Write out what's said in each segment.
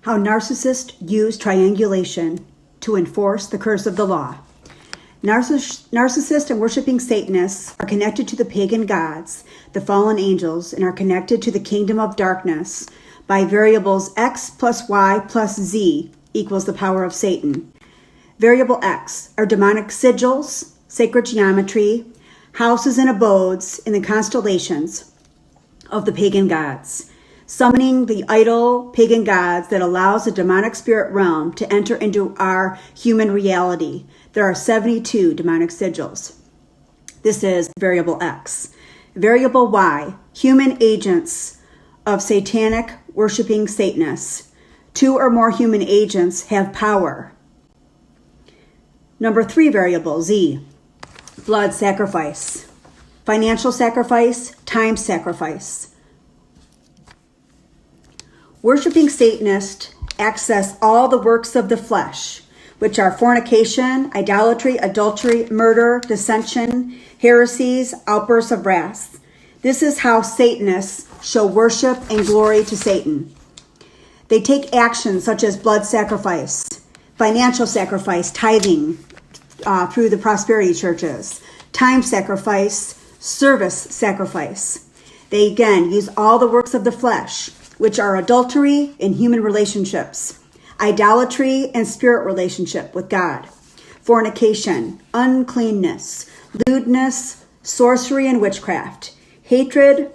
How narcissists use triangulation to enforce the curse of the law. Narcissists and worshiping Satanists are connected to the pagan gods, the fallen angels, and are connected to the kingdom of darkness by variables x plus y plus z equals the power of Satan. Variable x are demonic sigils, sacred geometry, houses and abodes in the constellations of the pagan gods, summoning the idol pagan gods that allows the demonic spirit realm to enter into our human reality. There are 72 demonic sigils. This is variable x. Variable y, human agents of satanic worshiping Satanists. 2 or more human agents have power. Number 3 variable, z, blood sacrifice, financial sacrifice, time sacrifice. Worshiping Satanists access all the works of the flesh, which are fornication, idolatry, adultery, murder, dissension, heresies, outbursts of wrath. This is how Satanists show worship and glory to Satan. They take actions such as blood sacrifice, financial sacrifice, tithing through the prosperity churches, time sacrifice, service sacrifice. They again use all the works of the flesh, which are adultery in human relationships, idolatry and spirit relationship with God, fornication, uncleanness, lewdness, sorcery and witchcraft, hatred,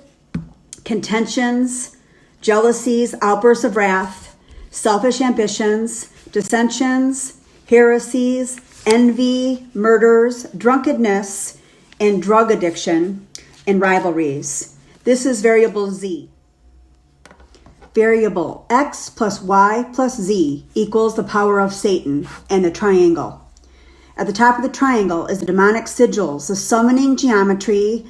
contentions, jealousies, outbursts of wrath, selfish ambitions, dissensions, heresies, envy, murders, drunkenness, and drug addiction, and rivalries. This is variable z. Variable x plus y plus z equals the power of Satan and the triangle. At the top of the triangle is the demonic sigils, the summoning geometry.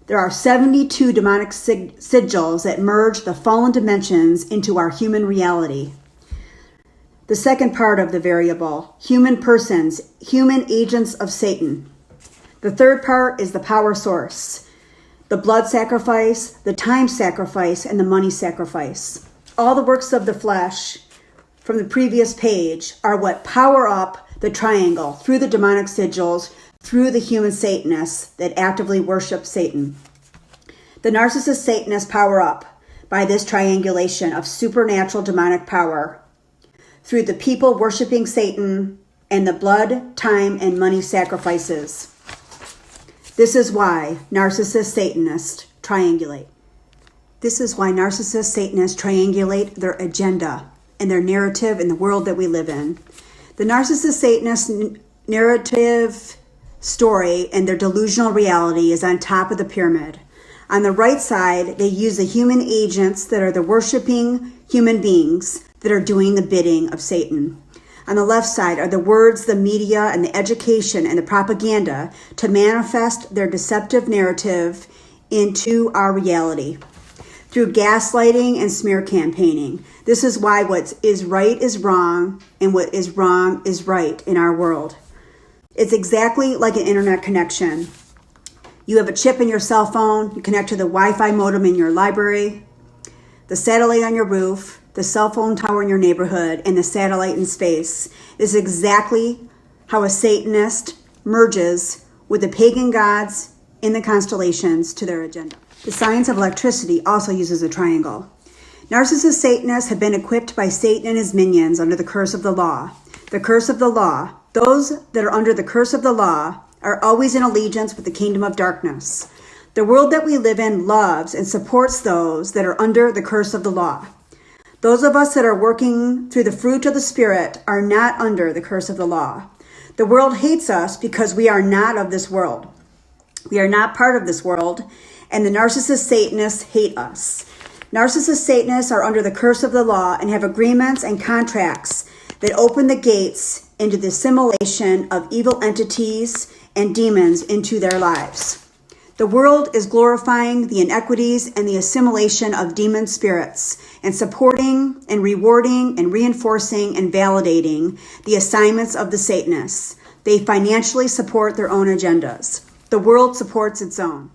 There are 72 demonic sigils that merge the fallen dimensions into our human reality. The second part of the variable, human persons, human agents of Satan. The third part is the power source, the blood sacrifice, the time sacrifice, and the money sacrifice. All the works of the flesh from the previous page are what power up the triangle through the demonic sigils, through the human Satanists that actively worship Satan. The narcissist Satanists power up by this triangulation of supernatural demonic power through the people worshiping Satan and the blood, time, and money sacrifices. This is why narcissist Satanists triangulate. This is why narcissist Satanists triangulate their agenda and their narrative in the world that we live in. The narcissist Satanist narrative story and their delusional reality is on top of the pyramid. On the right side, they use the human agents that are the worshiping human beings that are doing the bidding of Satan. On the left side are the words, the media, and the education and the propaganda to manifest their deceptive narrative into our reality through gaslighting and smear campaigning. This is why what is right is wrong and what is wrong is right in our world. It's exactly like an internet connection. You have a chip in your cell phone, you connect to the Wi-Fi modem in your library, the satellite on your roof, the cell phone tower in your neighborhood, and the satellite in space. This is exactly how a Satanist merges with the pagan gods in the constellations to their agenda. The science of electricity also uses a triangle. Narcissist Satanists have been equipped by Satan and his minions under the curse of the law. The curse of the law. Those that are under the curse of the law are always in allegiance with the kingdom of darkness. The world that we live in loves and supports those that are under the curse of the law. Those of us that are working through the fruit of the Spirit are not under the curse of the law. The world hates us because we are not of this world. We are not part of this world, and the narcissist Satanists hate us. Narcissist Satanists are under the curse of the law and have agreements and contracts that open the gates into the assimilation of evil entities and demons into their lives. The world is glorifying the inequities and the assimilation of demon spirits and supporting and rewarding and reinforcing and validating the assignments of the Satanists. They financially support their own agendas. The world supports its own.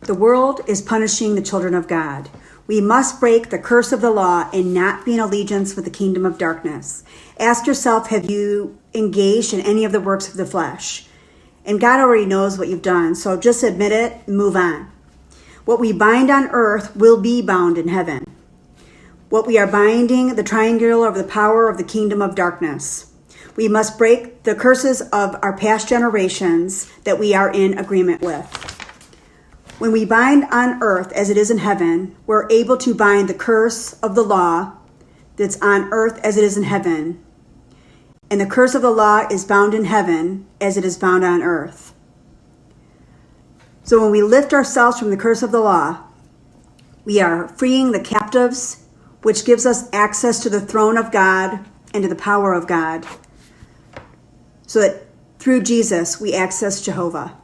The world is punishing the children of God. We must break the curse of the law and not be in allegiance with the kingdom of darkness. Ask yourself, have you engaged in any of the works of the flesh? And God already knows what you've done, so just admit it and move on. What we bind on earth will be bound in heaven. What we are binding, the triangular of the power of the kingdom of darkness. We must break the curses of our past generations that we are in agreement with. When we bind on earth as it is in heaven, we're able to bind the curse of the law that's on earth as it is in heaven. And the curse of the law is bound in heaven as it is bound on earth. So when we lift ourselves from the curse of the law, we are freeing the captives, which gives us access to the throne of God and to the power of God, so that through Jesus we access Jehovah.